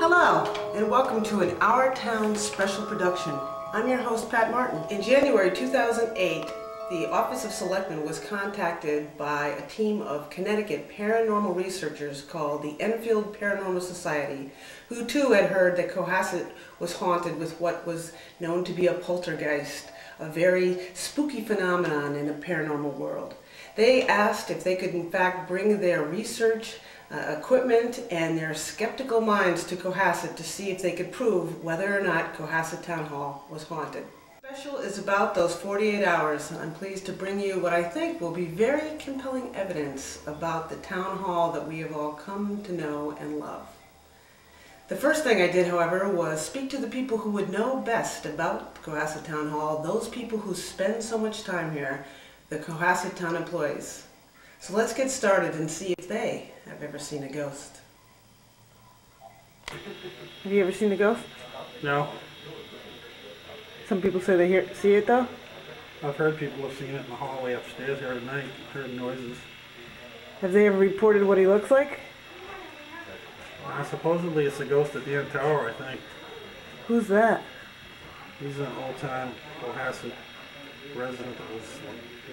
Hello, and welcome to an Our Town special production. I'm your host, Pat Martin. In January 2008, the Office of Selectmen was contacted by a team of Connecticut paranormal researchers called the Enfield Paranormal Society, who too had heard that Cohasset was haunted with what was known to be a poltergeist, a very spooky phenomenon in the paranormal world. They asked if they could in fact bring their research equipment and their skeptical minds to Cohasset to see if they could prove whether or not Cohasset Town Hall was haunted. The special is about those 48 hours. I'm pleased to bring you what I think will be very compelling evidence about the town hall that we have all come to know and love. The first thing I did, however, was speak to the people who would know best about Cohasset Town Hall, those people who spend so much time here, the Cohasset Town employees. So let's get started and see if they have ever seen a ghost. Have you ever seen a ghost? No. Some people say they see it though? I've heard people have seen it in the hallway upstairs here at night, heard noises. Have they ever reported what he looks like? Supposedly it's a ghost at the end tower, I think. Who's that? He's an old-time Cohasset resident that was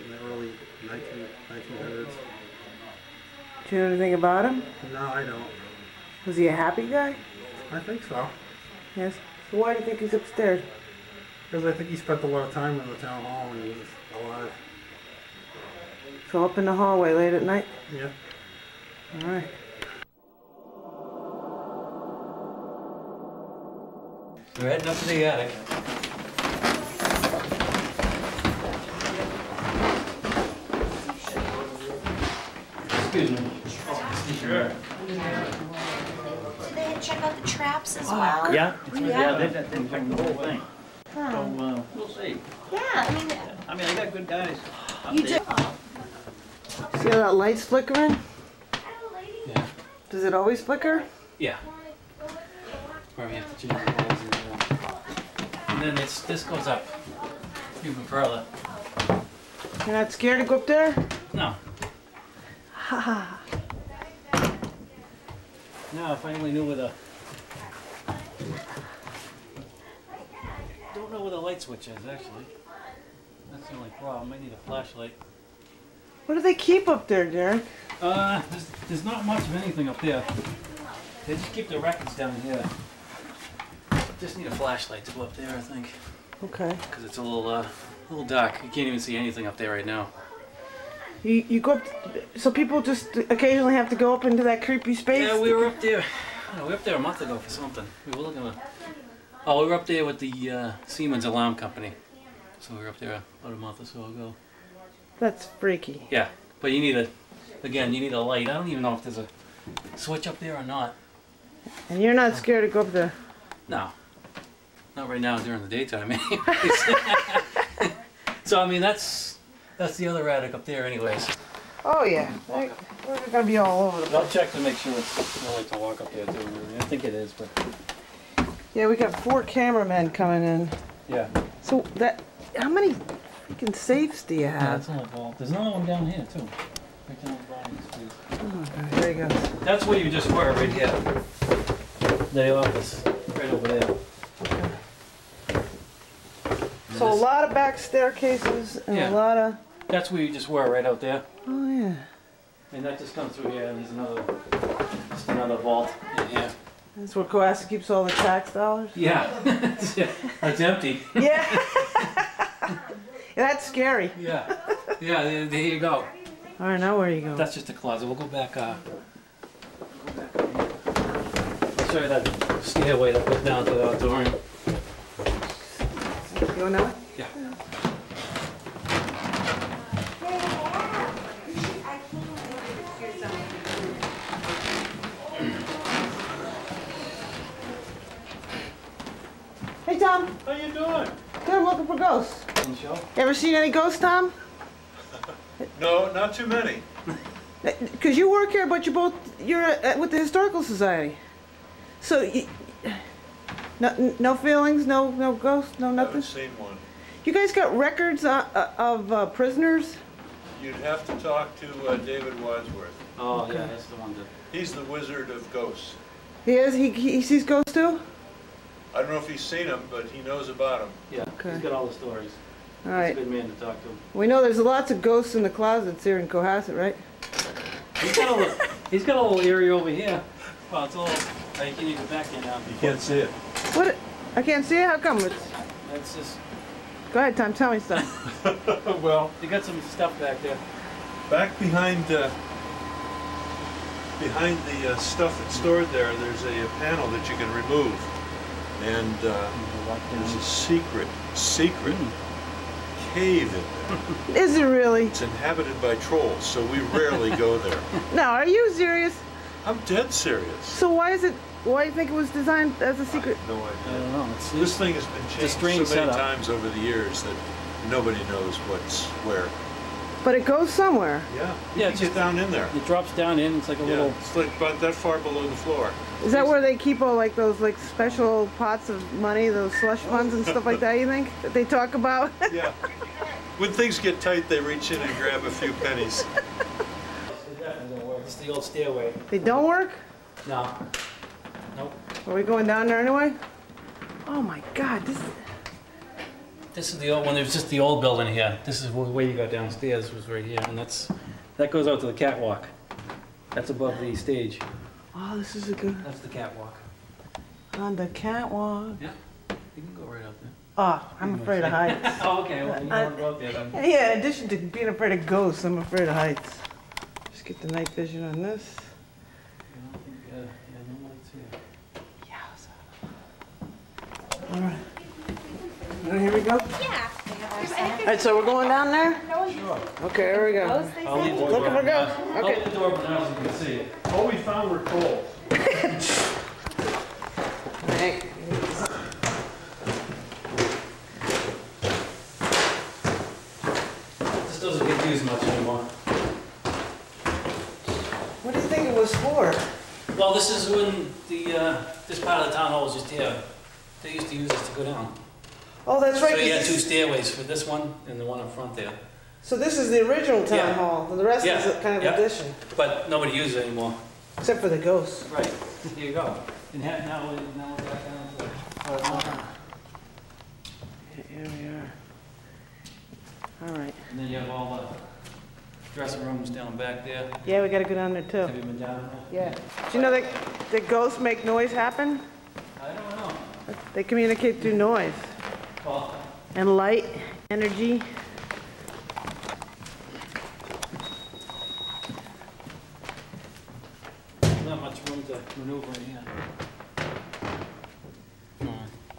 in the early 1900s. Do you know anything about him? No, I don't. Was he a happy guy? I think so. Yes. So why do you think he's upstairs? Because I think he spent a lot of time in the town hall when he was alive. So up in the hallway late at night? Yeah. All right. We're heading up to the attic. Excuse me. Sure. Did they check out the traps as well? Yeah, they checked the whole thing. So we'll see. Yeah, I mean, I got good guys. you do. See how that light's flickering? Yeah. Does it always flicker? Yeah. Probably have to change the walls and then this goes up even further. You're not scared to go up there? No. Ha. Now I finally knew where the. Don't know where the light switch is actually. That's the only problem. I need a flashlight. What do they keep up there, Derek? There's not much of anything up there. They just keep the records down here. Just need a flashlight to go up there, I think. Okay. Because it's a little dark. You can't even see anything up there right now. You go up, so people just occasionally have to go up into that creepy space? Yeah, we were up there. We were up there a month ago for something. We were looking at. Oh, we were up there with the Siemens Alarm Company. So we were up there about a month or so ago. That's freaky. Yeah, but you need you need a light. I don't even know if there's a switch up there or not. And you're not scared to go up there? No. Not right now during the daytime anyways. So I mean that's the other attic up there anyways. Oh yeah. We're gonna be all over the place. I'll check to make sure it's all right to walk up there too. I think it is, but Yeah, we got 4 cameramen coming in. yeah. So how many freaking safes do you Yeah, have? that's only vault. There's another one down here too. Right down the bottom of this place. Oh, there you go. That's where you just were, right here. The office, right over there. So a lot of back staircases and Yeah. a lot of... That's where you just were, right out there. Oh yeah. And that just comes through here, and there's another vault in here. That's where Cohasset keeps all the tax dollars? Yeah, it's empty. Yeah. That's scary. Yeah, there you go. All right, now where you go? That's just a closet. We'll go back. I'll show you that stairway that goes down to the auditorium. You going that way? Yeah. Hey Tom. How you doing? Good, I'm looking for ghosts. On the show? You ever seen any ghosts, Tom? No, not too many. Because you work here, but you're with the Historical Society. So, no feelings, no ghosts, no nothing? Haven't seen one. You guys got records of prisoners? You'd have to talk to David Wadsworth. Oh, yeah, that's the one that... He's the Wizard of Ghosts. He is? He sees ghosts too? I don't know if he's seen them, but he knows about them. Yeah, Okay. he's got all the stories. All He's a right. good man to talk to. We know there's lots of ghosts in the closets here in Cohasset, right? He's got a little area over here. Well, it's all, you can't even go back there now. You can't see it. What? I can't see it? How come? That's just, Go ahead, Tom. Tell me stuff. Well, they got some stuff back there. back behind the stuff that's stored there, there's a panel that you can remove. And there's a secret cave in there. Is it really? It's inhabited by trolls, so we rarely go there. No, are you serious? I'm dead serious. So why do you think it was designed as a secret? No I idea. don't know. This thing has been a changed strange so many setup. times over the years that nobody knows what's where. But it goes somewhere. Yeah, Yeah, you it's can get down in there. It drops down in, it's like a Yeah, little, it's like about that far below the floor. Is that where they keep all like those like special pots of money, those slush funds and stuff like that, you think? That they talk about? Yeah. When things get tight, they reach in and grab a few pennies. it definitely don't work. It's the old stairway. They don't work? No. Nope. Are we going down there anyway? Oh my God, This is the old one. It was just the old building here. This is where you go downstairs was right here, and that goes out to the catwalk. That's above the stage. oh, this is a good, That's the catwalk. on the catwalk. Yeah. You can go right out there. Oh, I'm afraid of heights. Oh, okay. Well, you don't want to go out there then. Yeah, in addition to being afraid of ghosts, I'm afraid of heights. Just get the night vision on this. Yeah, no lights here. All right. Now, here we go. Yeah. All right, so we're going down there? Okay, here we go. I'll leave the door Looking for open. ghosts. I'll Okay. leave the door open now so you can see it. All we found were trolls. Hey. This doesn't get used much anymore. What do you think it was for? Well, this is when this part of the town hall was just here. They used to use this to go down. Oh, that's right. So you had 'cause two this- stairways for this one and the one up front there. So this is the original town Yeah. hall, and the rest is a kind of Yeah. addition, But nobody uses it anymore. except for the ghosts. Right. Here you go. And now we're back down to Here we are. All right. And then you have all the dressing rooms down back there. Yeah, we gotta go down there too. Have you been down there? Yeah. Do you know that the ghosts make noise happen? I don't know. They communicate through noise Well, and light, energy. there's not much room to maneuver in here.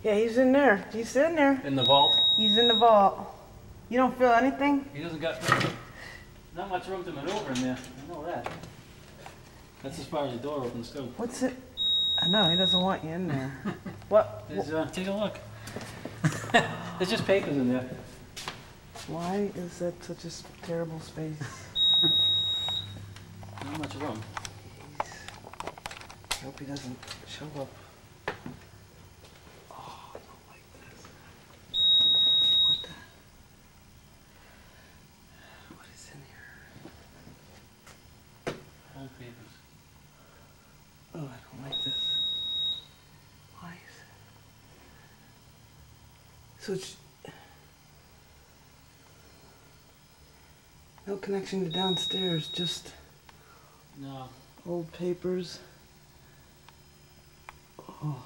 Yeah, he's in there. He's in there. In the vault, He's in the vault. You don't feel anything? he doesn't got not much room to maneuver in there. I know that. That's as far as the door opens too. What's it? I know, he doesn't want you in there. What? Take a look. There's just papers in there. Why is that such a terrible space? Not much room. I hope he doesn't show up. Oh, I don't like this. What the? What is in here? Old papers. Oh, I don't like this. Why is it? So it's no connection to downstairs, just No. old papers. Oh.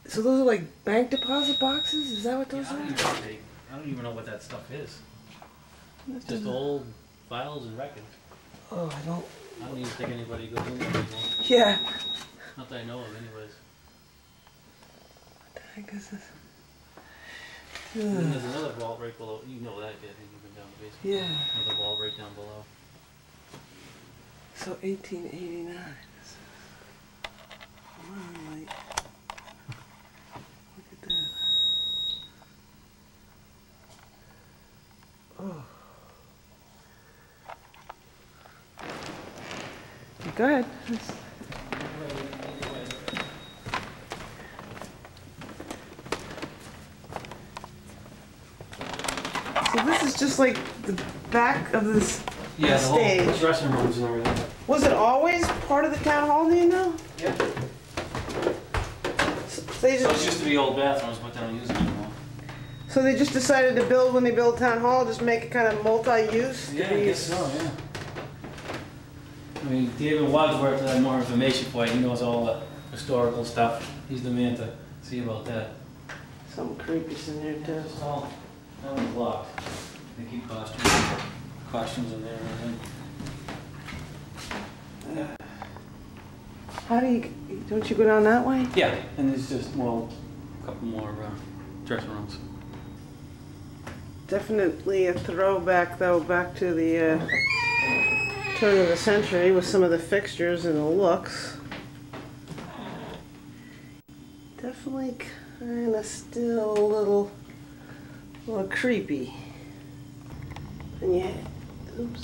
So those are like bank deposit boxes? Is that what those I are? don't even know what that stuff is. That Just doesn't- old files and records. Oh, I don't. I don't even think anybody goes in there anymore. Yeah. Not that I know of, anyways. What the heck is this? And then Ugh. there's another vault right below. You know that, yeah, you've been down the basement. Yeah. Another vault right down below. So 1889. This is like, look at that. Oh. Go ahead. So this is just like the back of this Yeah, the whole stage. dressing rooms and everything. Was it always part of the town hall, do you know? Yeah. So they So it's just, just to be old bathrooms, but they don't use it anymore. so they just decided to build, when they build town hall, just make it kind of multi-use? Yeah, I guess so, yeah. I mean, David Wadsworth had more information for you. He knows all the historical stuff. He's the man to see about that. Some creepies in there too. It's all, that one's locked. They keep costumes in there and everything. How do you, don't you go down that way? Yeah, and there's just, well, a couple more dressing rooms. Definitely a throwback though, back to the turn of the century with some of the fixtures and the looks. Definitely kind of still a little creepy. And yeah, oops.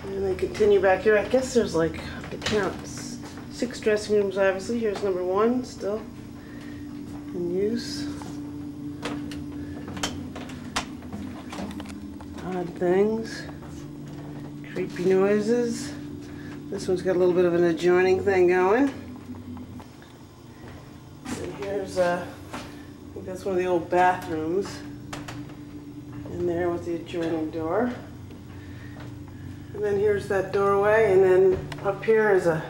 And then continue back here. I guess there's like, I have to count, 6 dressing rooms obviously. Here's number 1 still in use. Odd things. Creepy noises. This one's got a little bit of an adjoining thing going. And here's I think that's one of the old bathrooms in there with the adjoining door. And then here's that doorway, and then up here is a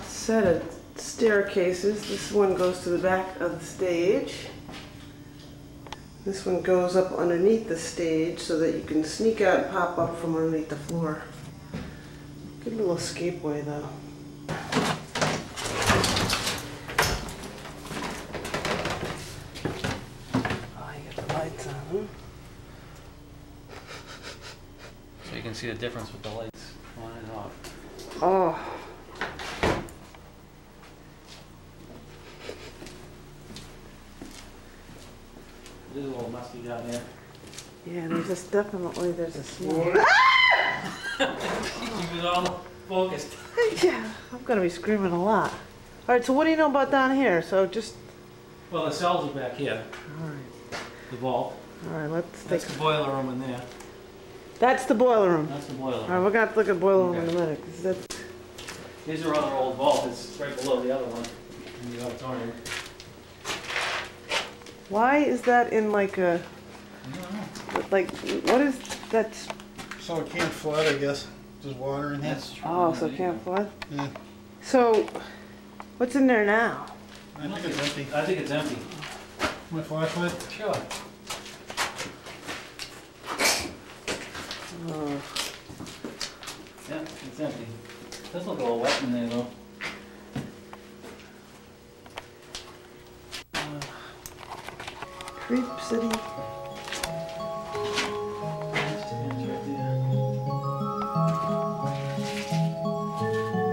set of staircases. This one goes to the back of the stage. This one goes up underneath the stage so that you can sneak out and pop up from underneath the floor. Good little escapeway though. Oh, you got the lights on, huh? So you can see the difference with the lights on and off. Oh. It is a little musty down there. Yeah, there's just definitely, there's a smell. Keep it all focused. Yeah, I'm gonna be screaming a lot. All right, so what do you know about down here? So just, Well, the cells are back here. all right, The vault. all right, let's That's take, the boiler room in there. that's the boiler room. That's the boiler All right, room. we're gonna have to look at boiler room in a Okay. minute. 'Cause that's, These are other old vaults. It's right below the other one in the auditorium. why is that in like a, I don't know. like, what is that? So it can't flood, I guess. Just water in here. That's true. Oh, so it can't flood? Yeah. So, what's in there now? I think it's empty. I think it's empty. My flashlight? Sure. Oh, Yeah, it's empty. Does look a little wet in there though. Creep City. Stands right there.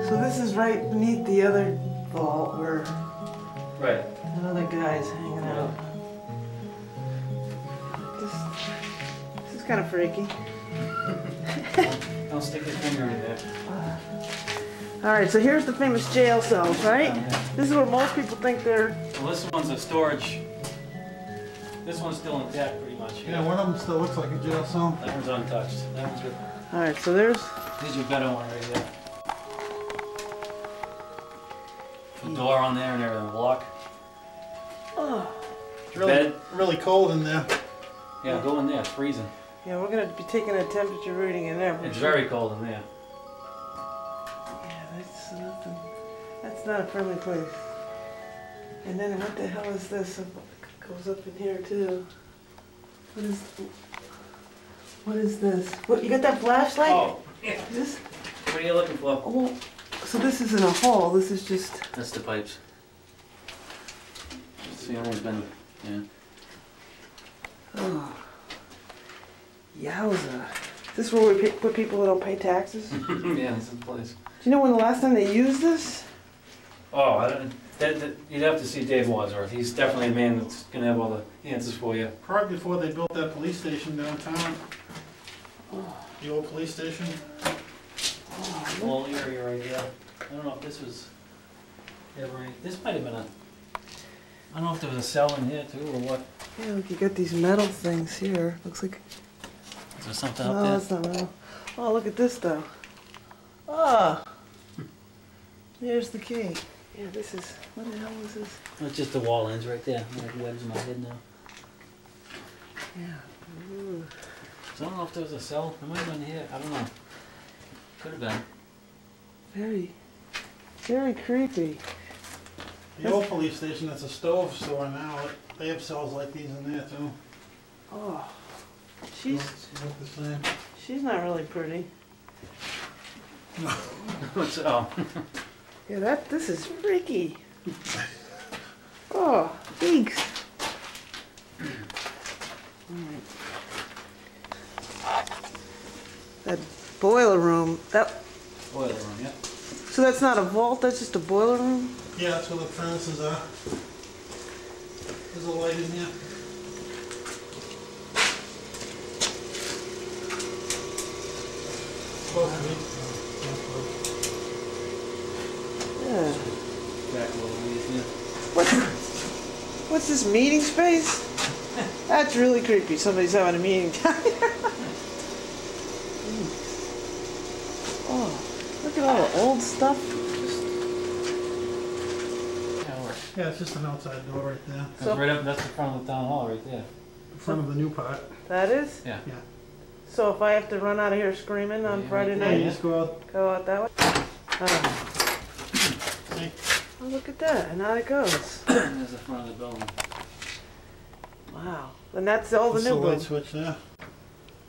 So this is right beneath the other vault where Right. another guy's hanging out. This is kind of freaky. Don't stick your finger in there. All right, so here's the famous jail cells, right? Yeah. This is where most people think they're. Well, this one's a storage. This one's still intact pretty much. Yeah, one of them still looks like a jail cell. That one's untouched. That one's good. All right, so there's. Here's your better one right here. The door on there and everything. Lock. Oh, It's really, Bed. really cold in there. Yeah, go in there. It's freezing. yeah, we're gonna be taking a temperature reading in there. It's very cold in there. Yeah, that's nothing. That's not a friendly place. And then what the hell is this? It goes up in here too. What is this? What, you got that flashlight? Oh, yeah. Is this? What are you looking for? Oh, so this isn't a hole. This is just. That's the pipes. See, always been, yeah. Oh. Yowza. Is this where we put people that don't pay taxes? Do Yeah, this is the place. you know when the last time they used this? Oh, I don't, you'd have to see Dave Wadsworth. He's definitely a man that's gonna have all the answers for you. Probably before they built that police station downtown. The old police station. Whole area right here. I don't know if this was ever any, this might have been a, I don't know if there was a cell in here too or what. Yeah, look, you got these metal things here. Looks like Is there something up Oh, there? that's not real. Oh, look at this though. Oh, there's the key. Yeah, this is, what the hell is this? It's just the wall ends right there. Like webs in my head now. Yeah. Ooh. So I don't know if there was a cell. It might have been here. I don't know. Could have been. Very, very creepy. The old police station, that's a stove store now. They have cells like these in there too. Oh, They look the same. she's not really pretty. What's oh? Yeah, this is freaky. Oh, eeks. That boiler room, Boiler room, yeah. so that's not a vault, that's just a boiler room? Yeah, that's where the furnaces are. There's a light in here. Supposed to be. Yeah. Back a little ways, yeah. What's this, meeting space? That's really creepy, somebody's having a meeting down here. Oh, look at all the old stuff. Yeah, works. Yeah, it's just an outside door right there. That's right up. That's the front of the town hall right there. In front of the new part. That is? Yeah. Yeah. So if I have to run out of here screaming on Yeah, Friday right Yeah, you night, just go out. go out that way? Oh. Hey, Oh, look at that, and out it goes. There's the front of the building. Wow. And that's all the that's the new light building. switch there.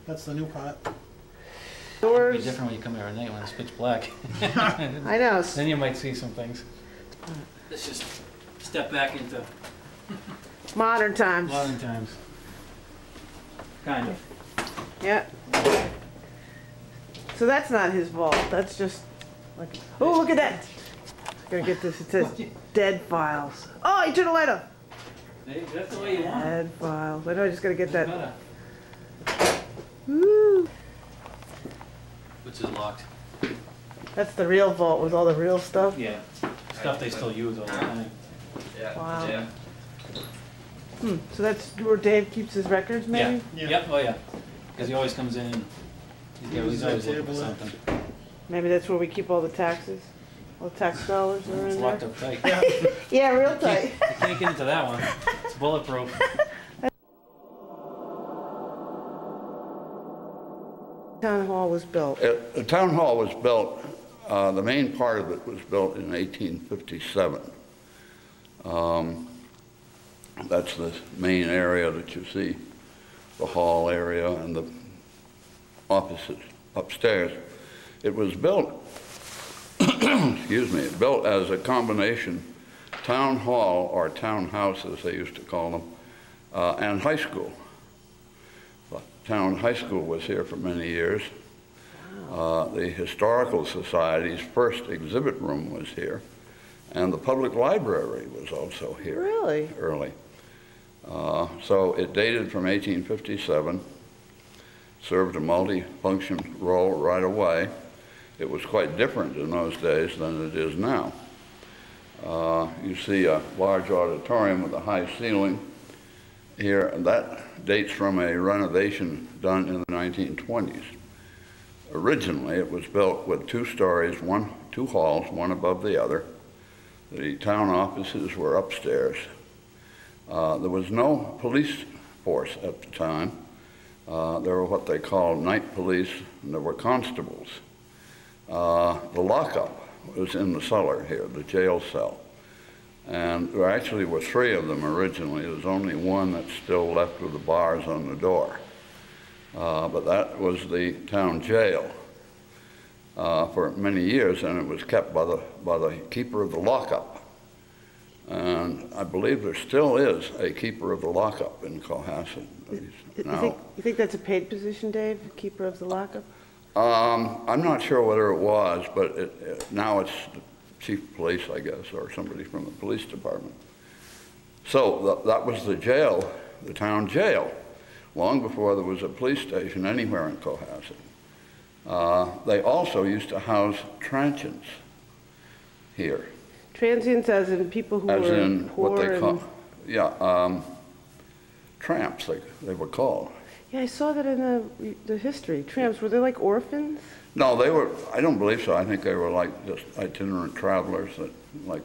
That's the new part. It'd be Doors. different when you come here at night when it's pitch black. I know. Then you might see some things. Let's just step back into Modern times. modern times. Kind of. Yeah. So that's not his vault. That's just like. Oh, look at that. Gotta get this. It says dead files. Oh, he turned the light off. Hey, that's the way you want it. Dead files. I know. I just gotta get that. Better. Woo. Which is locked. That's the real vault with all the real stuff. Yeah. Stuff they still use all the time. Wow. Yeah. So that's where Dave keeps his records, maybe? Yeah. Yep. Oh yeah. Because he always comes in. And he's always looking for something. Maybe that's where we keep all the taxes. All the tax dollars are It's in locked there. up tight. Yeah, real tight. You can't get into that one. It's bulletproof. Town hall was built. The town hall was built, the main part of it was built in 1857. That's the main area that you see, the hall area and the offices upstairs. It was built, excuse me, built as a combination town hall, or townhouse as they used to call them, and high school. Town high school was here for many years. The Historical Society's first exhibit room was here, and the public library was also here. Really? Early. So it dated from 1857, served a multi-function role right away. It was quite different in those days than it is now. You see a large auditorium with a high ceiling here, and that dates from a renovation done in the 1920s. Originally, it was built with 2 stories, two halls, one above the other. The town offices were upstairs. There was no police force at the time. There were what they called night police, and there were constables. The lockup was in the cellar here, the jail cell. And there actually were 3 of them originally. There's only one that's still left with the bars on the door. But that was the town jail for many years, and it was kept by the keeper of the lockup. And I believe there still is a keeper of the lockup in Cohasset. You think that's a paid position, Dave, keeper of the lockup? I'm not sure whether it was, but now it's the chief of police, I guess, or somebody from the police department. So that was the jail, the town jail, long before there was a police station anywhere in Cohasset. They also used to house transients here. Transients as in people who As were in poor what they call, and... yeah, tramps, they were called. Yeah, I saw that in the history. Tramps, were they like orphans? No, they were, I don't believe so. I think they were like just itinerant travelers, that, like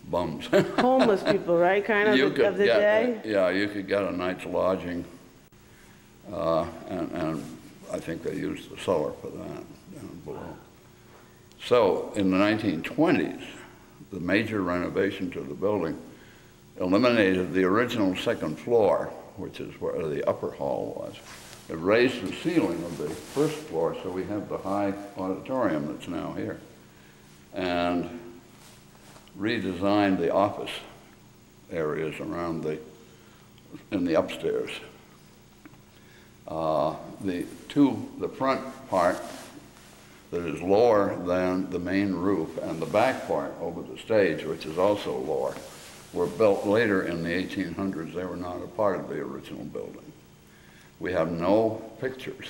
bums. Homeless people, right? Kind of of the day? Yeah, you could get a night's lodging, and I think they used the cellar for that down below. So in the 1920s, the major renovation to the building eliminated the original second floor, which is where the upper hall was. It raised the ceiling of the first floor, so we have the high auditorium that's now here, and redesigned the office areas around in the upstairs. The front part that is lower than the main roof and the back part over the stage, which is also lower, were built later in the 1800s. They were not a part of the original building. We have no pictures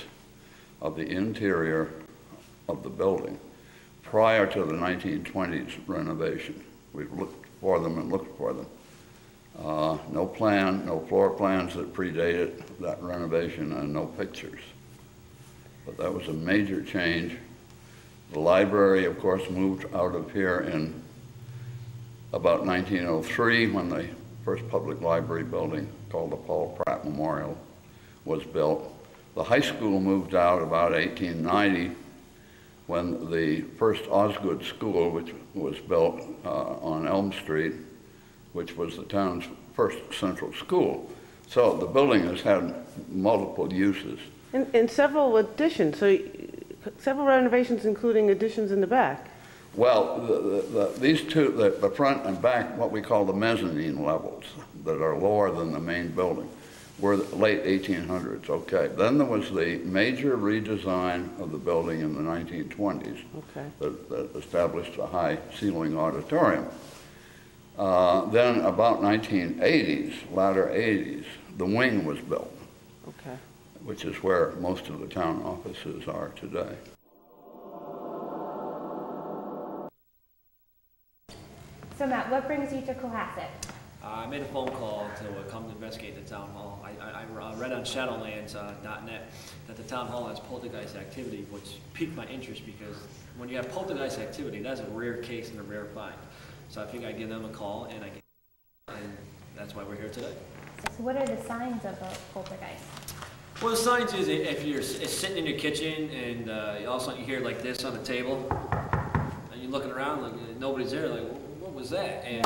of the interior of the building prior to the 1920s renovation. We've looked for them and looked for them. No plan, no floor plans that predated that renovation, and no pictures. But that was a major change. The library, of course, moved out of here in about 1903, when the first public library building, called the Paul Pratt Memorial, was built. The high school moved out about 1890, when the first Osgood School, which was built on Elm Street, which was the town's first central school. So the building has had multiple uses. And several additions, so several renovations, including additions in the back. Well, these two, the front and back, what we call the mezzanine levels, that are lower than the main building, were the late 1800s, okay. Then there was the major redesign of the building in the 1920s, okay, that established a high ceiling auditorium. Then about 1980s, latter 80s, the wing was built, okay, which is where most of the town offices are today. So Matt, what brings you to Cohasset? I made a phone call to come to investigate the town hall. I read on Shadowlands.net that the town hall has poltergeist activity, which piqued my interest because when you have poltergeist activity, that's a rare case and a rare find. So I figured I'd give them a call, and that's why we're here today. So what are the signs of a poltergeist? Well, the signs is if you're sitting in your kitchen and all of a sudden you hear like this on the table, and you're looking around like nobody's there, like what was that? And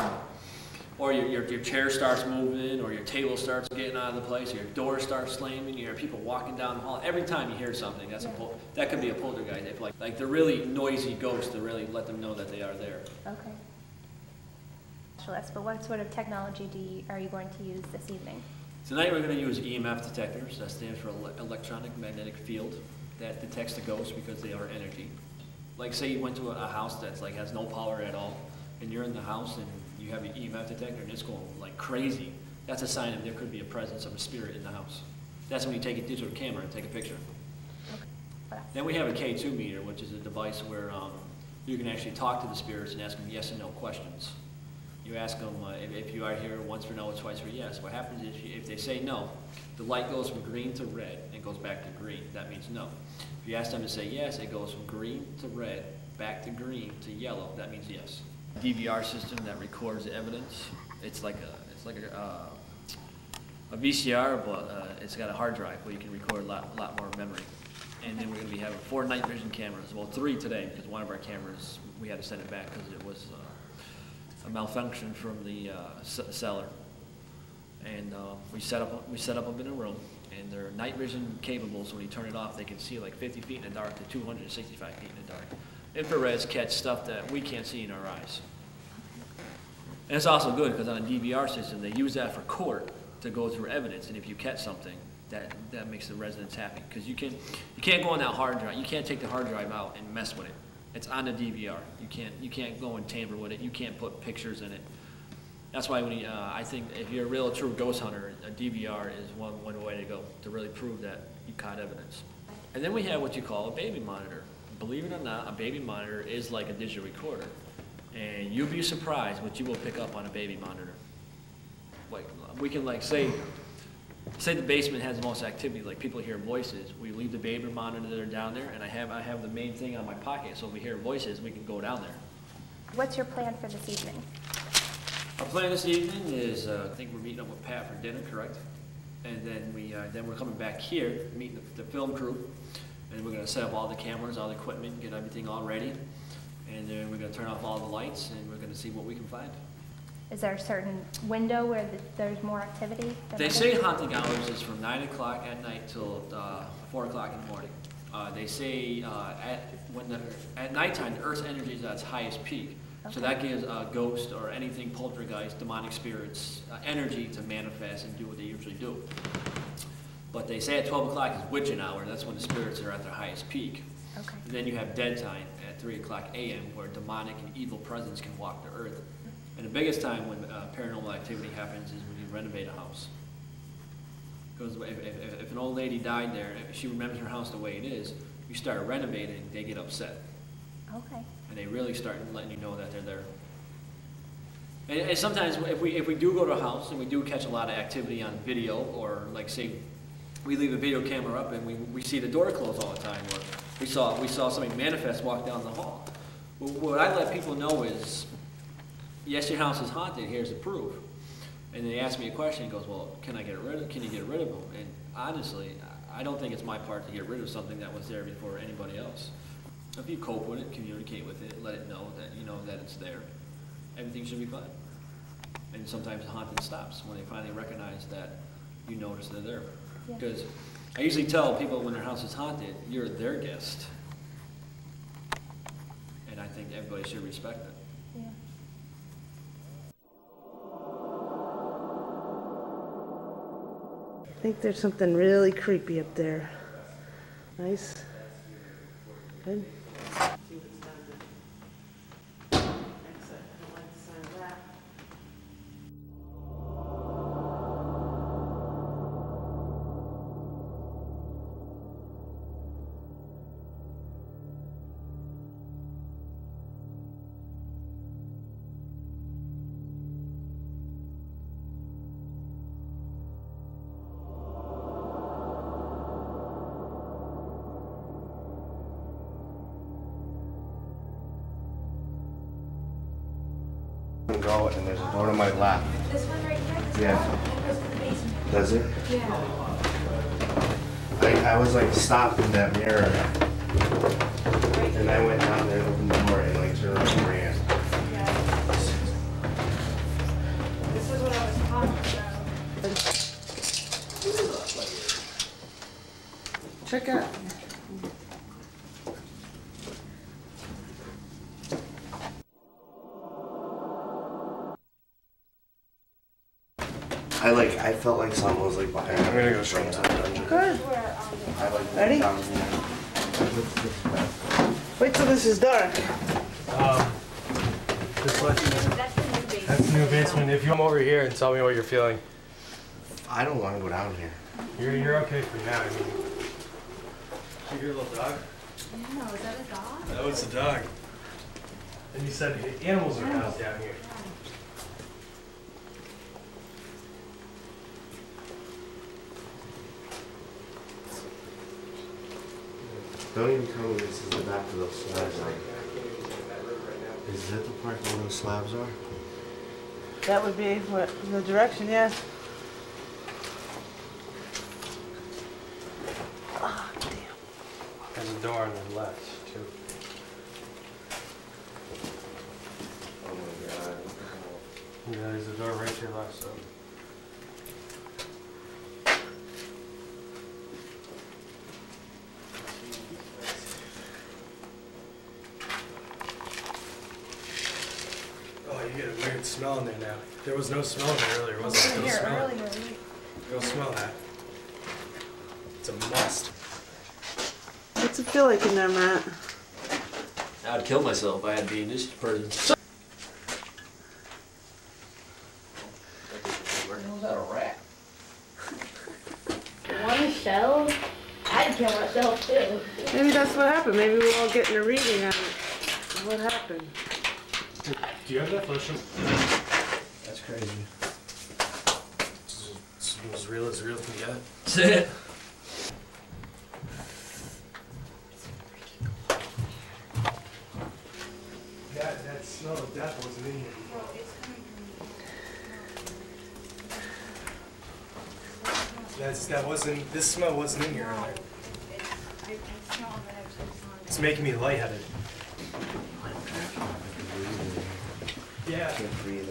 or your chair starts moving, or your table starts getting out of the place, or your door starts slamming, you hear people walking down the hall. Every time you hear something, that could be a poltergeist. If like they're really noisy ghosts to really let them know that they are there. Okay. But what sort of technology are you going to use this evening? Tonight we're going to use EMF detectors. That stands for electronic magnetic field. That detects the ghosts because they are energy. Like say you went to a house that's like has no power at all, and you're in the house and you have an EMF detector and it's going like crazy. That's a sign that there could be a presence of a spirit in the house. That's when you take a digital camera and take a picture. Okay. Then we have a K2 meter, which is a device where you can actually talk to the spirits and ask them yes and no questions. You ask them if you are here once for no, twice for yes. What happens is if they say no, the light goes from green to red and goes back to green. That means no. If you ask them to say yes, it goes from green to red, back to green to yellow. That means yes. DVR system that records the evidence. It's like a VCR, but it's got a hard drive where you can record a lot more memory. And then we're going to be having 4 night vision cameras. Well, 3 today because one of our cameras we had to send it back because it was a malfunction from the seller. And we set up them in a room, and they're night vision capable. So when you turn it off, they can see like 50 feet in the dark to 265 feet in the dark. Infrareds catch stuff that we can't see in our eyes. And it's also good because on a DVR system, they use that for court to go through evidence. And if you catch something, that makes the residents happy because you can't go on that hard drive. You can't take the hard drive out and mess with it. It's on the DVR. You can't go and tamper with it. You can't put pictures in it. That's why when I think if you're a real true ghost hunter, a DVR is one way to go to really prove that you caught evidence. And then we have what you call a baby monitor. Believe it or not, a baby monitor is like a digital recorder. And you'll be surprised what you will pick up on a baby monitor. Like, we can like say, say the basement has the most activity, like people hear voices, we leave the behavior monitor down there, and I have the main thing on my pocket, so if we hear voices, we can go down there. What's your plan for this evening? Our plan this evening is, I think we're meeting up with Pat for dinner, correct? And then we're coming back here, meeting the film crew, and we're gonna set up all the cameras, all the equipment, get everything all ready, and then we're gonna turn off all the lights, and we're gonna see what we can find. Is there a certain window where there's more activity? They say haunting hours is from 9 o'clock at night till 4 o'clock in the morning. They say at nighttime, the Earth's energy is at its highest peak. Okay. So that gives ghosts or anything poltergeist, demonic spirits, energy to manifest and do what they usually do. But they say at 12 o'clock is witching hour. That's when the spirits are at their highest peak. Okay. And then you have dead time at 3 o'clock a.m. where demonic and evil presence can walk the earth. And the biggest time when paranormal activity happens is when you renovate a house. Because if an old lady died there, if she remembers her house the way it is, you start renovating, they get upset. Okay. And they really start letting you know that they're there. And sometimes if we do go to a house and we do catch a lot of activity on video, or like say we leave a video camera up and we see the door close all the time, or we saw somebody manifest walk down the hall. Well, what I let people know is, yes, your house is haunted, here's the proof. And they ask me a question, he goes, well, can you get rid of them? And honestly, I don't think it's my part to get rid of something that was there before anybody else. If you cope with it, communicate with it, let it know that you know that it's there, everything should be fine. And sometimes the haunting stops when they finally recognize that you notice they're there. Because I usually tell people when their house is haunted, you're their guest. And I think everybody should respect it. Yeah. I think there's something really creepy up there. Nice. Good. Go and there's a door to my left. This one right here? Yeah. Goes to the basement. Does it? Yeah. I was like stopped in that mirror. And I went down there, opened the door, and like turned around and ran. Yeah. This is what I was talking about. Check out. I felt like something was like behind me. I'm gonna go straight into the dungeon. Good. Ready? Wait till this is dark. Just let you know. That's the new basement. If you come over here and tell me what you're feeling. I don't want to go down here. You're okay for now. I mean, you hear a little dog? Yeah, was that a dog? That was a dog. And you said animals are housed down here. Don't even tell me this is the back of those slabs. Is that the part where those slabs are? That would be what, the direction, yes. Oh, damn. There's a door on the left, too. Oh my god. Yeah, there's a door right to your left, so. You get a weird smell in there now. There was no smell in there earlier, wasn't there? Go smell it. Go smell that. It's a must. What's it feel like in there, Matt? I'd kill myself if I had to be in this person. Where the hell's that, a rat? One shell? I'd kill myself too. Maybe that's what happened. Maybe we're all getting a reading on it. What happened? Do you have that flush? That's crazy. It was as real can get. That's it. That smell of death wasn't in here. This smell wasn't in here earlier. It's making me lightheaded. Yeah. I can't breathe.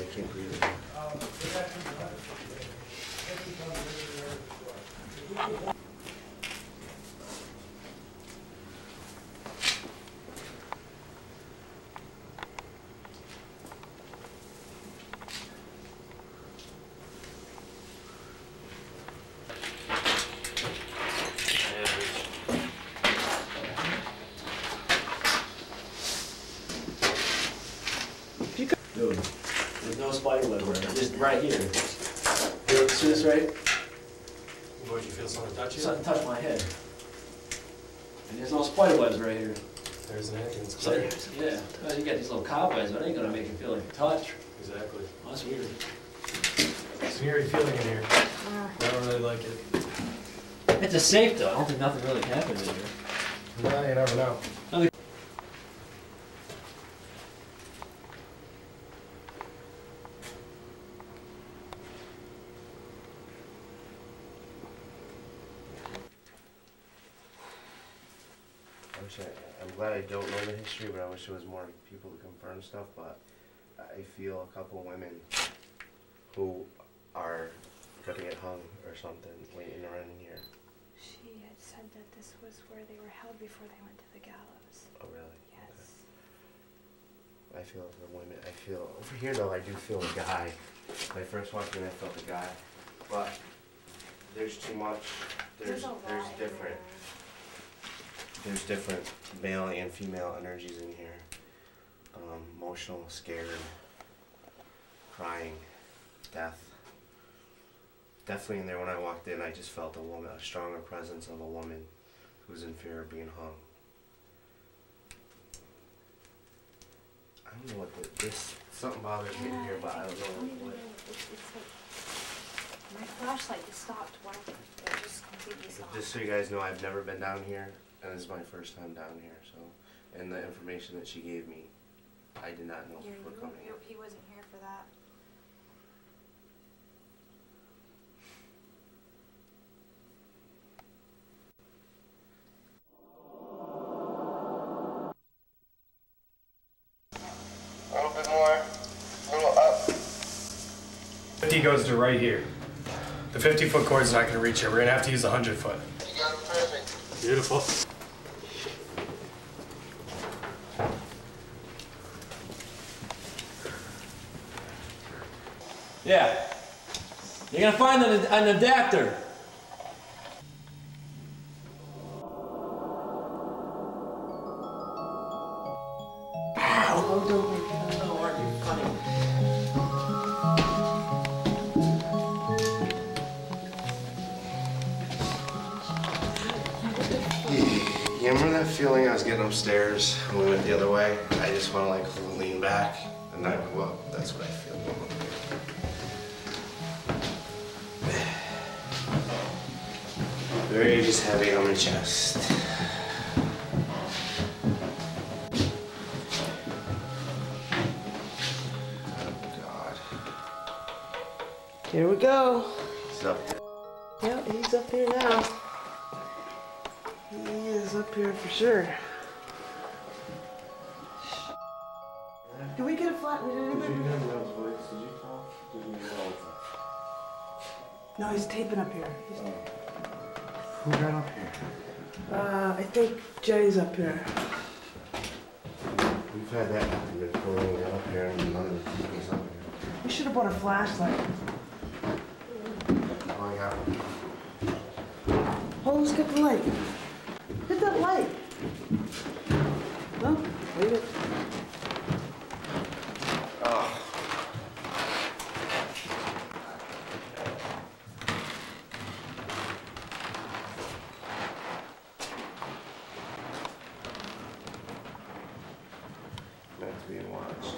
Dude, there's no spider web right here. Just right here. You see this right? Would you feel something touch you? Something touched my head. And there's no spider webs right here. There's an entrance. So, yeah, well, you got these little cobwebs, but it ain't gonna make you feel like a touch. Exactly. Oh, that's weird. It's an eerie feeling in here. I don't really like it. It's a safe though. I don't think nothing really happens in here. No, you never know. I'm glad I don't know the history, but I wish there was more people to confirm stuff. But I feel a couple women who are gonna get hung or something waiting around here. She had said that this was where they were held before they went to the gallows. Oh, really? Yes. Okay. I feel the women. I feel over here though. I do feel a guy. When I first walked in, I felt a guy, but there's too much. There's different. There's different male and female energies in here. Emotional, scared, crying, death. Definitely in there when I walked in, I just felt a stronger presence of a woman who's in fear of being hung. I don't know what this, something bothers me in here, but I don't know what. My flashlight just stopped working. It just completely stopped. Just so you guys know, I've never been down here, and this is my first time down here, so. And the information that she gave me, I did not know before coming here. He wasn't here for that. A little bit more, a little up. 50 goes to right here. The 50-foot cord's not gonna reach here. We're gonna have to use the 100-foot. You got it perfect. Beautiful. Yeah. You're gonna find an adapter. You remember that feeling I was getting upstairs when we went the other way? I just want to like lean back and not go up. That's what I feel. Very just heavy on my chest. Oh God. Here we go. He's up there. Yep, he's up here now. He is up here for sure. Did we get a flat? No, he's taping up here. Who got up here? I think Jay's up here. We've had that happen before. We got up here and none of the people's up here. We should have brought a flashlight. Oh, I got one. Oh, let's get the light. Hit that light. No, leave it. Oh. Not being watched.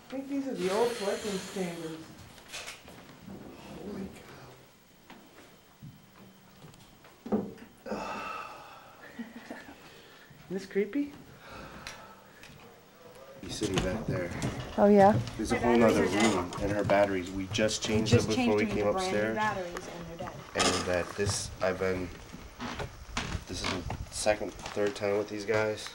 I think these are the old selecting standards. Holy cow. Isn't this creepy? He's sitting back there. Oh yeah? There's a whole other room, and her batteries, we just changed them before we came upstairs. Batteries and they're dead. And that this is the second, third time with these guys.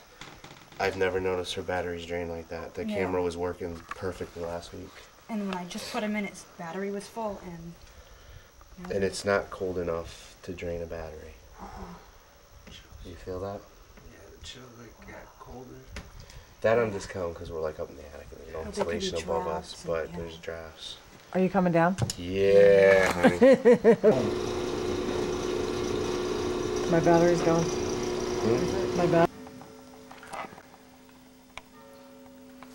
I've never noticed her batteries drain like that. The camera was working perfectly last week. And when I just put them in, its battery was full, and... And it's not cold enough to drain a battery. You feel that? Yeah, the chill got colder. That I'm just counting because we're like up in the attic and there's no insulation above us, but there's drafts. Are you coming down? Yeah, honey. My battery's gone. My battery.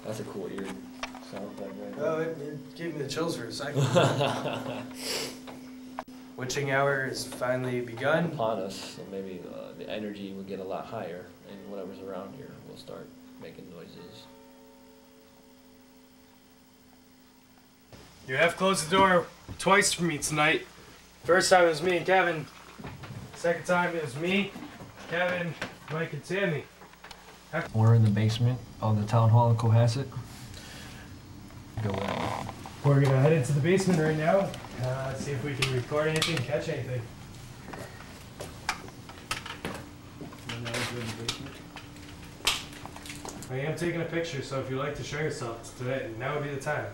That's a cool ear sound effect, right? Oh, it gave me the chills for a second. Witching hour has finally begun. Upon us, so maybe the energy will get a lot higher, and whatever's around here will start making noises. You have closed the door twice for me tonight. First time it was me and Kevin. Second time it was me, Kevin, Mike, and Sammy. We're in the basement of the town hall in Cohasset. We're gonna head into the basement right now, see if we can record anything, catch anything. I am taking a picture, so if you'd like to show yourself today, now would be the time.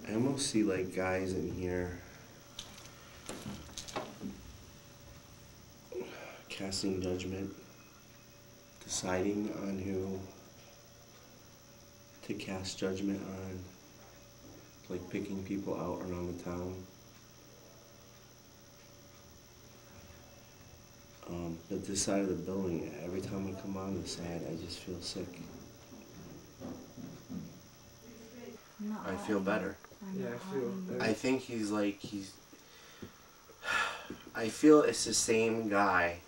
I almost see like guys in here casting judgment, deciding on who to cast judgment on, like picking people out around the town. But this side of the building, every time I come on this side, I just feel sick. I feel better. Yeah, I feel better. I think I feel it's the same guy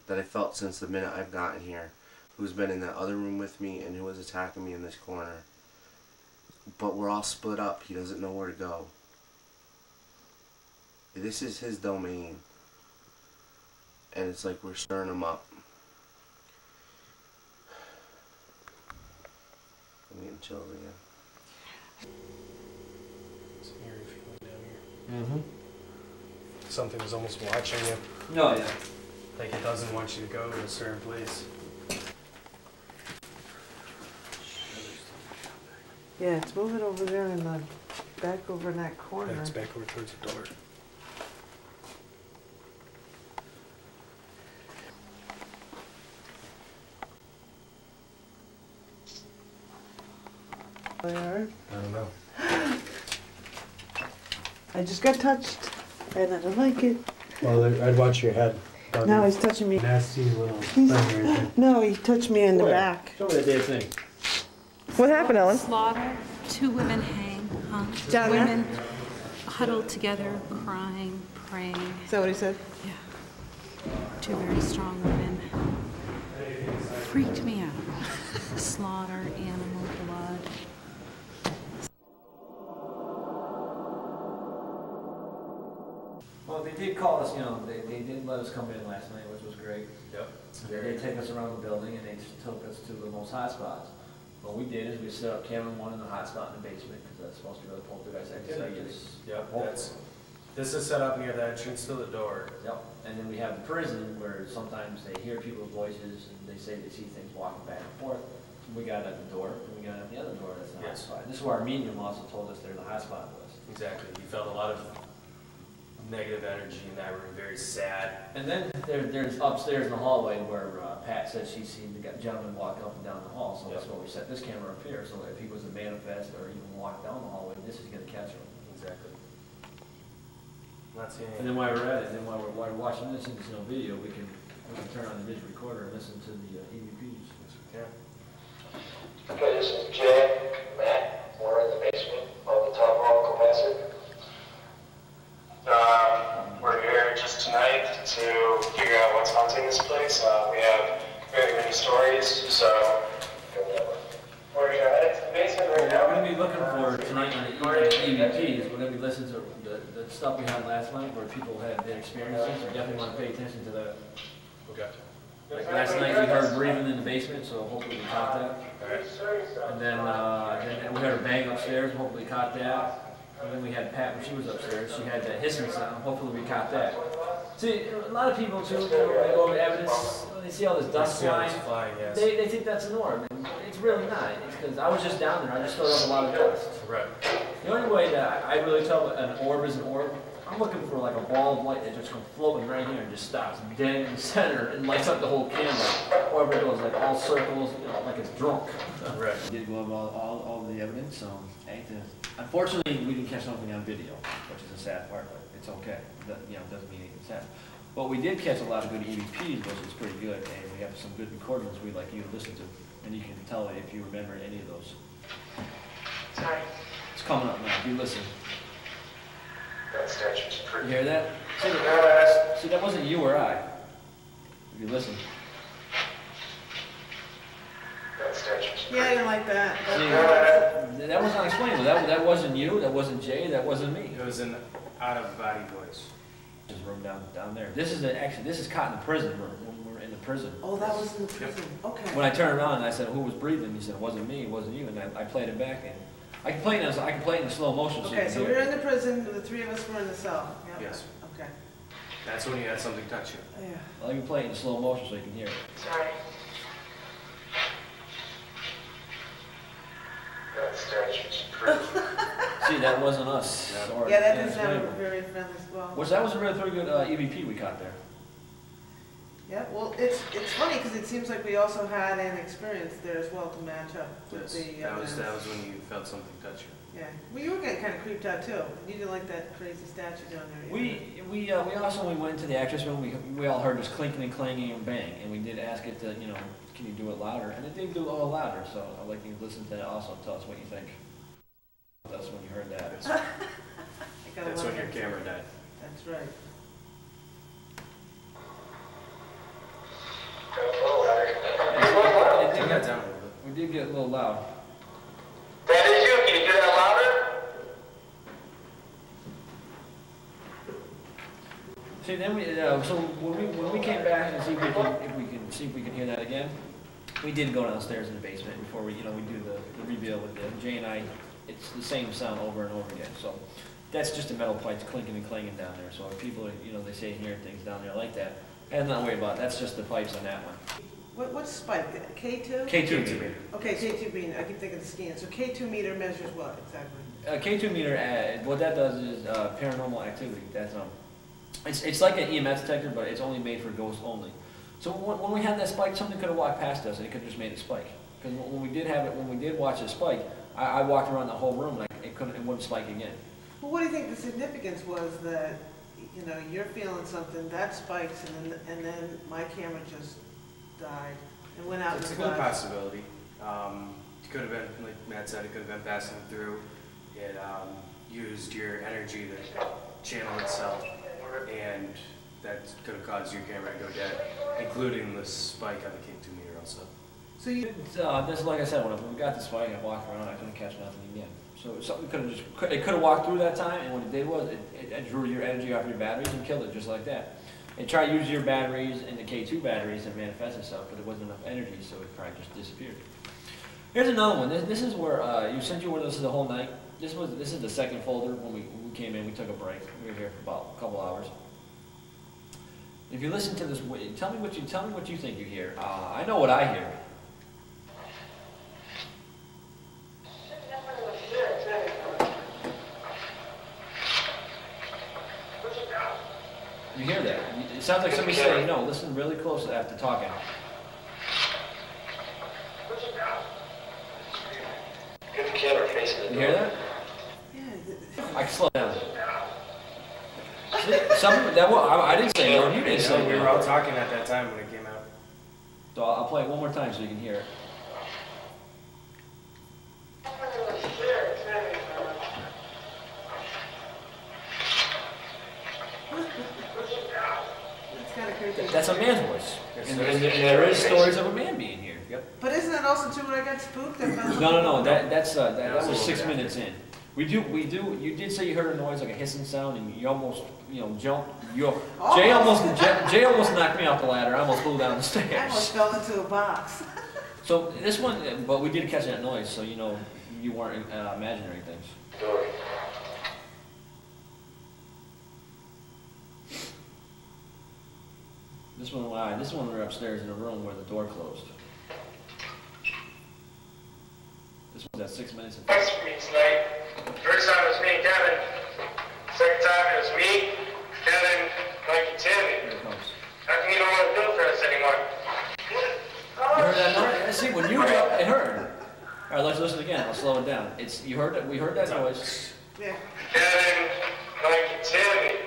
that I felt since the minute I've gotten here, who's been in that other room with me and who was attacking me in this corner. But we're all split up. He doesn't know where to go. This is his domain. And it's like we're stirring him up. I'm getting chills again. It's an eerie feeling down here. Something is almost watching you. Oh, yeah. Like it doesn't want you to go to a certain place. Yeah, it's moving over there in the back over in that corner. Yeah, it's back over towards the door. They are. I don't know. I just got touched, and I don't like it. Well, I'd watch your head. Now he's touching me. Nasty little thing right there. No, he touched me in the back. Show me that damn thing. What happened, Ellen? Slaughter. 2 women hang, hung. Down there? Women huddled together, crying, praying. Is that what he said? Yeah. 2 very strong women. Freaked me out. Slaughter, animal blood. Well, they did call us, you know, they did let us come in last night, which was great. Yep. They did take us around the building and they took us to the most hot spots. What we did is we set up camera 1 in the hot spot in the basement, because that's supposed to be where the poltergeist activity is. Yep, this is set up near the entrance to the door. Yep, and then we have the prison where sometimes they hear people's voices and they say they see things walking back and forth. We got at the door, and we got at the other door that's the hot spot. And this is where our medium also told us there the hot spot was. Exactly. You felt a lot of negative energy in that room, very sad. And then there's upstairs in the hallway where Pat said she seen the gentleman walk up and down the hall, so that's why we set this camera up here, so that if he was a manifest or even walk down the hallway, this is going to catch him. Exactly. Not seeing And then while we're at it, then while we're watching this and there's no video, we can turn on the digital recorder and listen to the EVPs. Yes, we can. Okay, this is Jay, Matt. We're in the basement of the Town Hall, Cohasset. We're here just tonight to figure out what's haunting this place. We have very many stories be looking for tonight on the EVPs, whenever we listen to the stuff we had last night where people had their experiences, we definitely want to pay attention to that. Okay. Like last night we heard breathing in the basement, so hopefully we caught that. And then we heard a bang upstairs, hopefully we caught that. And then we had Pat when she was upstairs, she had that hissing sound, hopefully we caught that. See, a lot of people too, when they go over evidence, when they see all this dust flying, yes. they think that's an orb. And it's really not. It's because I was just down there, I just filled up a lot of dust. Right. The only way that I really tell an orb is an orb, I'm looking for like a ball of light that just comes floating right here and just stops dead in the center and lights up the whole camera. Or if it goes like all circles, you know, like it's drunk. Right. We did go over all the evidence, so unfortunately we didn't catch something on video, which is a sad part, but it's okay. That, you know, doesn't mean anything's sad. But we did catch a lot of good EVPs, which is pretty good, and we have some good recordings we'd like you to listen to, and you can tell if you remember any of those. Sorry. It's coming up now, if you listen. That statue's pretty. You hear that? See, that wasn't you or I. If you listen. That statue's Yeah, I didn't like that. See, that was unexplainable. That wasn't you, that wasn't Jay, that wasn't me. It was an out-of-body voice. This room down there. This is caught in the prison room when we're in the prison. Oh, that was in the prison. Okay. When I turned around and I said, "Who was breathing?" He said, "It wasn't me, it wasn't you." And I played it back, and I can play it in slow motion. Okay, so we were in the prison. The three of us were in the cell. Yep. Yes. Okay. That's when you had something touch you. Yeah. Well, let me play it in slow motion so you can hear it. Sorry. That statue's pretty. See, that wasn't us. Or, Yeah, that doesn't have a very friendly swell. Which that was a really pretty good EVP we caught there. Yeah, well, it's funny because it seems like we also had an experience there as well to match up with Yes. the. That was when you felt something touch you. Yeah. Well, you were getting kind of creeped out too. You didn't like that crazy statue down there. We also, when we went into the actress room, we all heard this clinking and clanging and bang, and we did ask it to, you know, can you do it louder? And it did do it a little louder, so I'd like you to listen to that also and tell us what you think. That's when you heard that. That's when your camera died. That's right. It got down a little bit. We did get a little loud. That is you. Can you do that louder? See, then so when we came back and see if we can hear that again, we did go downstairs in the basement before we do the reveal with Jay and I. It's the same sound over and over again. So that's just the metal pipes clinking and clanging down there. So if people, they say hearing things down there like that, and not worry about it. That's just the pipes on that one. What's spike? K2? K2 meter. Okay, K2 meter. I keep thinking the scan. So K2 meter measures what exactly? K2 meter, what that does is paranormal activity. That's it's like an EMS detector, but it's only made for ghosts only. So when we had that spike, something could have walked past us, and it could have just made it spike. Because when we did watch it spike, I walked around the whole room, and it wouldn't spike again. Well, what do you think the significance was that, you're feeling something, that spikes, and then my camera just died and went out. It's a good possibility. It could have been, like Matt said, it could have been passing through. It used your energy to channel itself, and that could have caused your camera to go dead, including the spike on the K2 meter also. So you. This like I said, when we got the spike, I walked around, I couldn't catch nothing again. So something it could have walked through that time, and what it did was it drew your energy off your batteries and killed it just like that. It tried to use your batteries and the K2 batteries and manifest itself, but it wasn't enough energy, so it probably just disappeared. Here's another one. This is where since you were with us the whole night. This is the second folder. When we came in, we took a break. We were here for about a couple hours. If you listen to this, tell me what you think you hear. I know what I hear. You hear that? It sounds like somebody saying no. Listen really close after talking. Get the camera facing the door. You hear that? Yeah. I can slow down. I didn't say no. You didn't say no. We were all talking at that time when it came out. So I'll play it one more time so you can hear it. crazy. That's a man's voice. And there is stories of a man being here. Yep. But isn't that also true when I got got spooked? That No. That was 6 minutes in. We do. You did say you heard a noise like a hissing sound, and you almost, jumped. Jay almost knocked me off the ladder. I almost flew down the stairs. I almost fell into a box. So this one, but we did catch that noise, so you weren't imagining things. This one we were upstairs in a room where the door closed. This was at 6 minutes. Thanks for me tonight. First time it was me and Kevin. Second time it was me, Kevin, Mike, and Timmy. Here it comes. How come you don't want to do it for us anymore? You heard that noise? See, when you jumped, it heard. All right, let's listen again. I'll slow it down. You heard that? We heard that noise. Yeah. Kevin, Mike, and Timmy.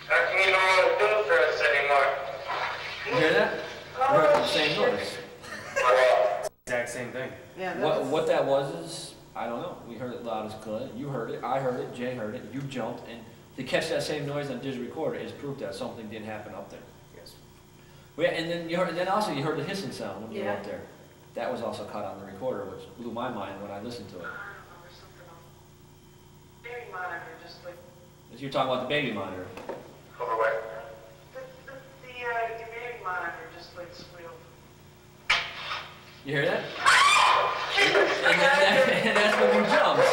How come you don't want to do it for us anymore? You hear that? You heard the same noise. Exact same thing. Yeah. What that was is, I don't know. We heard it loud as clear. You heard it. I heard it. Jay heard it. You jumped, and to catch that same noise on digital recorder is proof that something didn't happen up there. Yes. Well, and then you heard the hissing sound when you were up there. That was also caught on the recorder, which blew my mind when I listened to it. Baby monitor, just like. As you're talking about the baby monitor. Over what? The baby monitor, just like squealed. You hear that? and that's when you jumped.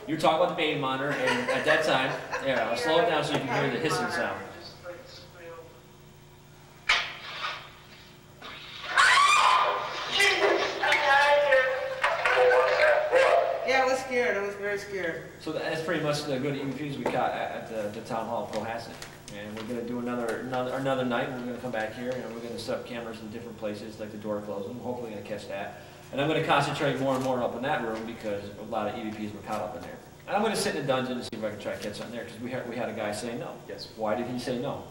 You were talking about the baby monitor, and at that time, I'll slow it down so you can hear the hissing sound. Yeah, I was scared. I was very scared. So that's pretty much the good EVPs we got at the Town Hall of Cohasset. And we're going to do another night. We're going to come back here, and we're going to set up cameras in different places, like the door closing. We're hopefully going to catch that. And I'm going to concentrate more and more up in that room because a lot of EVPs were caught up in there. And I'm going to sit in the dungeon and see if I can try to catch something there, because we had a guy say no. Yes. Why did he say no?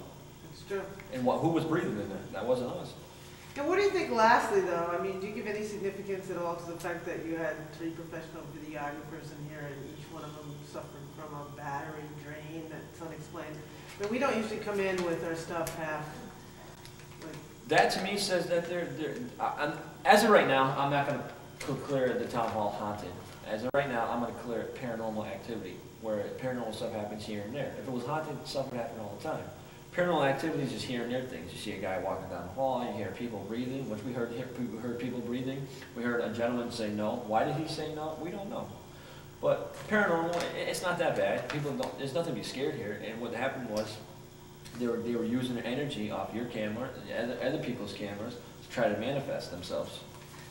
It's true. And who was breathing in there? That wasn't us. And what do you think lastly, though? I mean, do you give any significance at all to the fact that you had 3 professional videographers in here and each one of them suffered from a battery drain that's unexplained? But we don't usually come in with our stuff half. That to me says that as of right now, I'm not going to clear the Town Hall haunted. As of right now, I'm going to clear it paranormal activity, where paranormal stuff happens here and there. If it was haunted, stuff would happen all the time. Paranormal activity is just here and there things. You see a guy walking down the hall, you hear people breathing, which we heard people breathing. We heard a gentleman say no. Why did he say no? We don't know. But paranormal, it's not that bad. There's nothing to be scared here. And what happened was they were using their energy off your camera and other people's cameras to try to manifest themselves.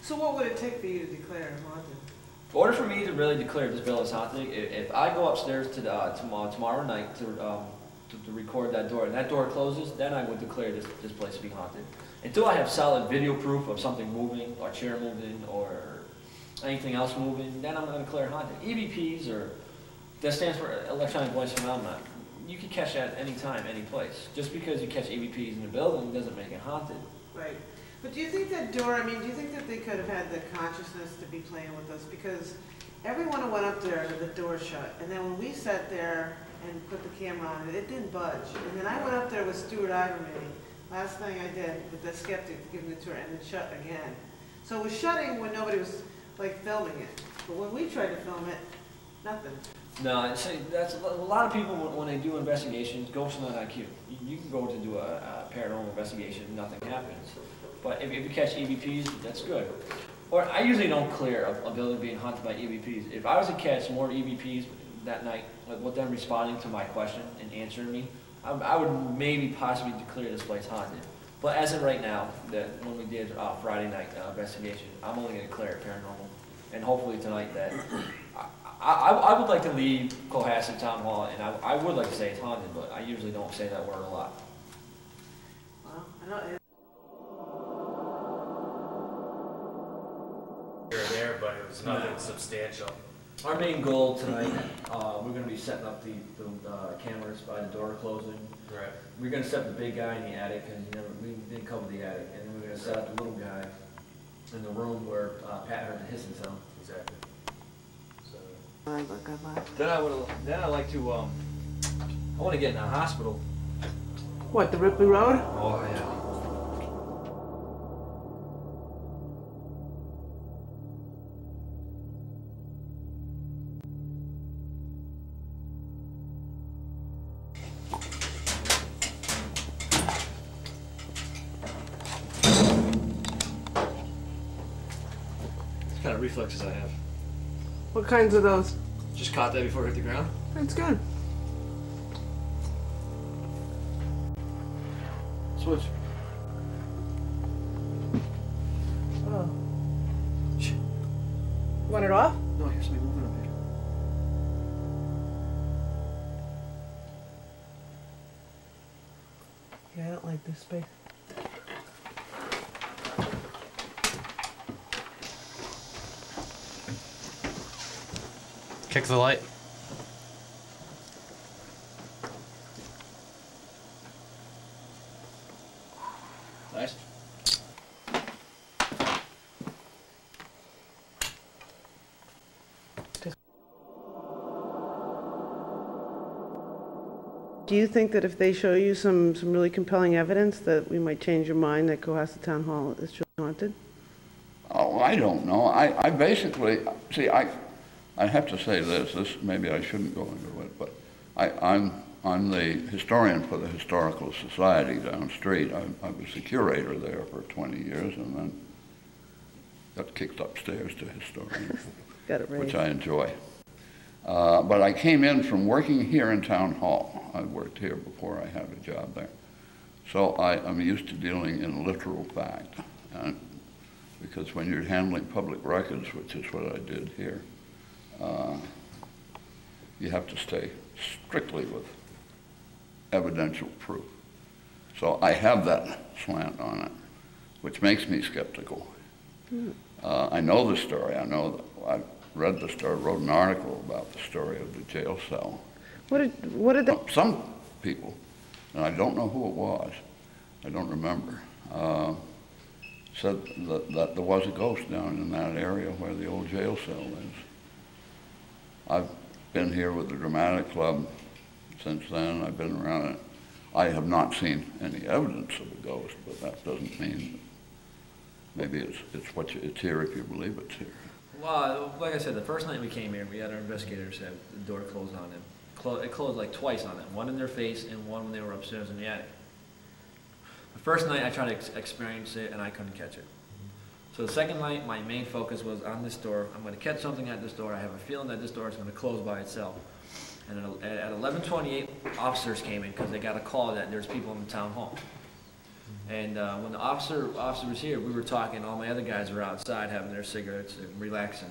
So what would it take for you to declare it haunted? In order for me to really declare this bill as haunted, if I go upstairs to tomorrow night to record that door, and that door closes, then I would declare this place to be haunted. Until I have solid video proof of something moving, or chair moving, or anything else moving, then I'm going to declare haunted. EVPs, that stands for electronic voice phenomena. You can catch that any time, any place. Just because you catch EVPs in a building doesn't make it haunted. Right. But do you think that door, do you think that they could have had the consciousness to be playing with us? Because everyone who went up there, the door shut. And then when we sat there and put the camera on it, it didn't budge. And then I went up there with Stuart Iverman, last thing I did with the skeptic to give him the tour, and it shut again. So it was shutting when nobody was filming it. But when we tried to film it, nothing. No, see, that's a lot of people when they do investigations, ghosts are not IQ. You can go to do a paranormal investigation, nothing happens. But if you catch EVPs, that's good. Or I usually don't clear a building being haunted by EVPs. If I was to catch more EVPs that night, with them responding to my question and answering me, I would maybe possibly declare this place haunted. But as of right now, when we did Friday night investigation, I'm only going to declare it paranormal. And hopefully tonight that I would like to leave Cohasset Town Hall, and I would like to say it's haunted, but I usually don't say that word a lot. Well, I don't. There, but it was nothing substantial. Our main goal tonight, we're going to be setting up the cameras by the door closing. Right. We're going to set up the big guy in the attic, because we didn't cover the attic, and then we're going to set up the little guy in the room where Pat heard the hissing sound. Exactly. So. Then I like to I want to get in a hospital. What, the Ripley Road? Oh yeah. reflexes I have. What kinds of those? Just caught that before it hit the ground. That's good. Switch. Oh. Want it off? No, here's something moving up here. Yeah, I don't like this space. Kick the light. Nice. Do you think that if they show you some really compelling evidence that we might change your mind that Cohasset Town Hall is truly haunted? Oh, I don't know. I basically, see, I have to say this, maybe I shouldn't go into it, but I'm the historian for the Historical Society down the street. I was the curator there for 20 years and then got kicked upstairs to historian, Got it raised. which I enjoy. But I came in from working here in Town Hall. I worked here before I had a job there. So I'm used to dealing in literal fact. Because when you're handling public records, which is what I did here, you have to stay strictly with evidential proof. So I have that slant on it, which makes me skeptical. I know the story. I know that I read the story, wrote an article about the story of the jail cell. What did that? Some people, and I don't know who it was, I don't remember, said that there was a ghost down in that area where the old jail cell is. I've been here with the Dramatic Club since then. I've been around it. I have not seen any evidence of a ghost, but that doesn't mean maybe it's here if you believe it's here. Well, like I said, the first night we came here, we had our investigators have the door closed on them. It closed like twice on them, one in their face and one when they were upstairs in the attic. The first night I tried to experience it and I couldn't catch it. So the second night, my main focus was on this door. I'm going to catch something at this door. I have a feeling that this door is going to close by itself. And at 11:28, officers came in because they got a call that there's people in the town hall. And when the officer was here, we were talking. All my other guys were outside having their cigarettes and relaxing.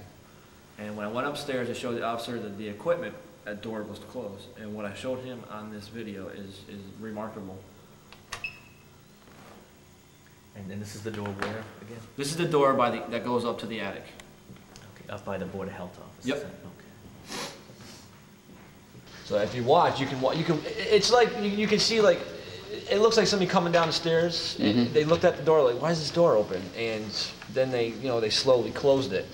And when I went upstairs, I showed the officer that the equipment at door was closed. And what I showed him on this video is remarkable. And then this is the door where again? This is the door that goes up to the attic. Okay, up by the Board of Health office. Yep. Okay. So if you watch, you can. It's like you can see like. It looks like somebody coming down the stairs. And they looked at the door like, why is this door open? And then they slowly closed it.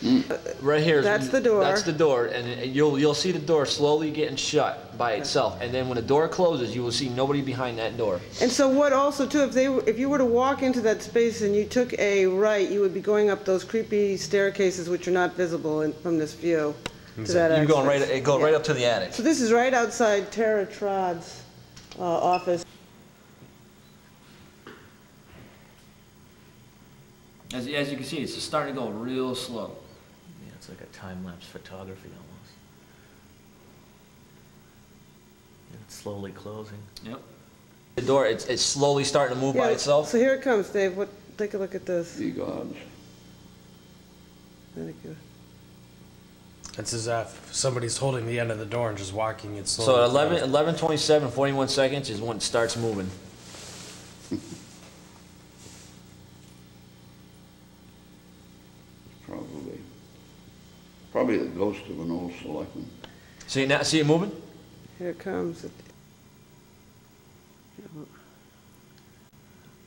Right here. That's the door. That's the door, and you'll see the door slowly getting shut by itself. And then when the door closes, you will see nobody behind that door. And so what also too, if you were to walk into that space and you took a right, you would be going up those creepy staircases which are not visible from this view. To that You're going access. right up to the attic. So this is right outside Tara Trod's office. As you can see, it's just starting to go real slow. Yeah, it's like a time-lapse photography almost. And it's slowly closing. Yep. The door, it's slowly starting to move by itself. So here it comes, Dave. Take a look at this. Ye gods. Very good. It's as if somebody's holding the end of the door and just walking it slowly. So at 11:27, 41 seconds is when it starts moving. Probably the ghost of an old selectman. See it now? See it moving? Here it comes.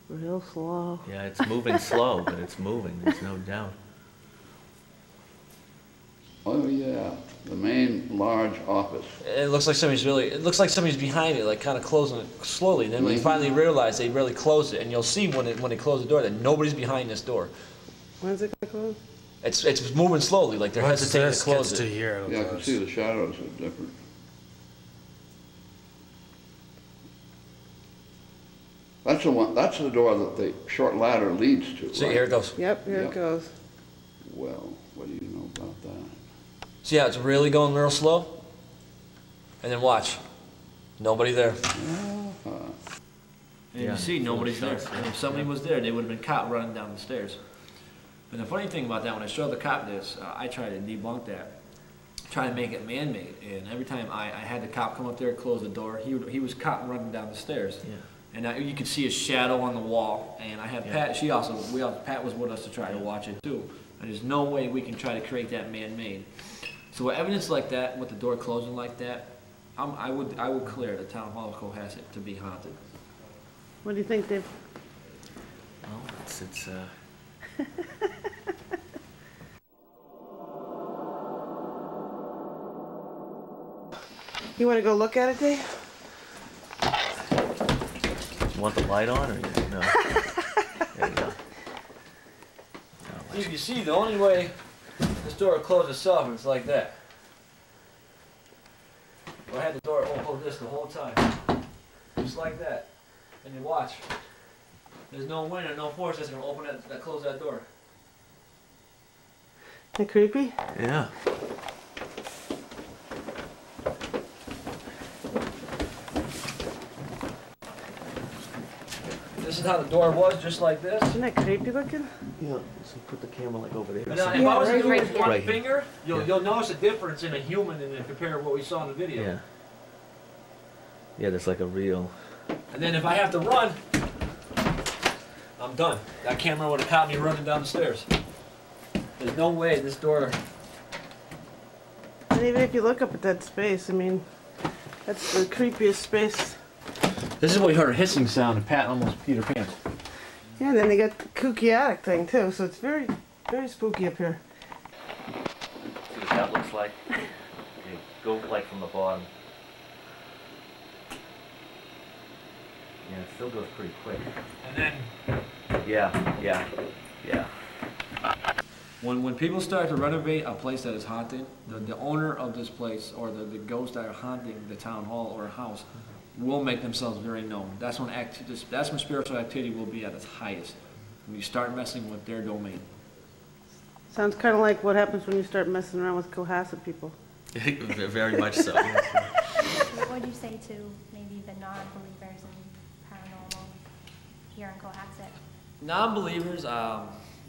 Real slow. Yeah, it's moving slow, but it's moving. There's no doubt. Oh yeah, the main large office. It looks like somebody's behind it, like kind of closing it slowly. And then when they finally realize they really closed it, and you'll see when they close the door that nobody's behind this door. When's it gonna close? It's moving slowly, like they're hesitating to close it. Yeah, I can see the shadows are different. That's the one. That's the door that the short ladder leads to. See, right? here it goes. Yep, here it goes. Well, what do you know about that. See how it's really going real slow? And then watch. Nobody there. And you see nobody's there. And if somebody was there, they would have been caught running down the stairs. And the funny thing about that, when I showed the cop this, I tried to debunk that, try to make it man-made. And every time I had the cop come up there, close the door, he was caught running down the stairs. Yeah. And you could see his shadow on the wall. And I had Pat. Pat was with us to try to watch it too. And there's no way we can try to create that man-made. So with evidence like that, with the door closing like that, I would clear the town hall of Cohasset to be haunted. What do you think, Dave? Well, it's You want to go look at it, Dave? You want the light on or no? There you go. You see, the only way this door will close itself is like that. I had the door open this the whole time. Just like that. And you watch. There's no wind or no force that's going to open that close that door. Isn't that creepy? Yeah. This is how the door was, just like this. Isn't that creepy looking? Yeah, so put the camera like over there. Now, if I was to do it with one right finger, you'll notice a difference in a human and compare to what we saw in the video. Yeah. Yeah, there's like a real... And then if I have to run, I'm done. That camera would have caught me running down the stairs. There's no way this door... And even if you look up at that space, I mean, that's the creepiest space. This is what we heard a hissing sound and Pat almost peed her pants. Yeah, and then they got the kooky attic thing too, so it's very, very spooky up here. See what that looks like? You go like from the bottom. Yeah, it still goes pretty quick. And then... Yeah. When people start to renovate a place that is haunted, the owner of this place or the ghosts that are haunting the town hall or a house will make themselves very known. That's when spiritual activity will be at its highest. When you start messing with their domain. Sounds kind of like what happens when you start messing around with Cohasset people. Very much so. What would you say to maybe the non-believers in paranormal here in Cohasset? Non-believers,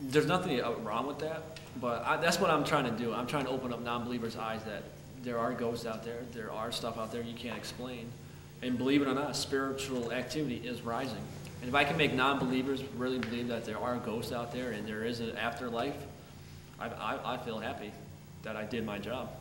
there's nothing wrong with that, but that's what I'm trying to do. I'm trying to open up non-believers' eyes that there are ghosts out there, there are stuff out there you can't explain. And believe it or not, spiritual activity is rising. And if I can make non-believers really believe that there are ghosts out there and there is an afterlife, I feel happy that I did my job.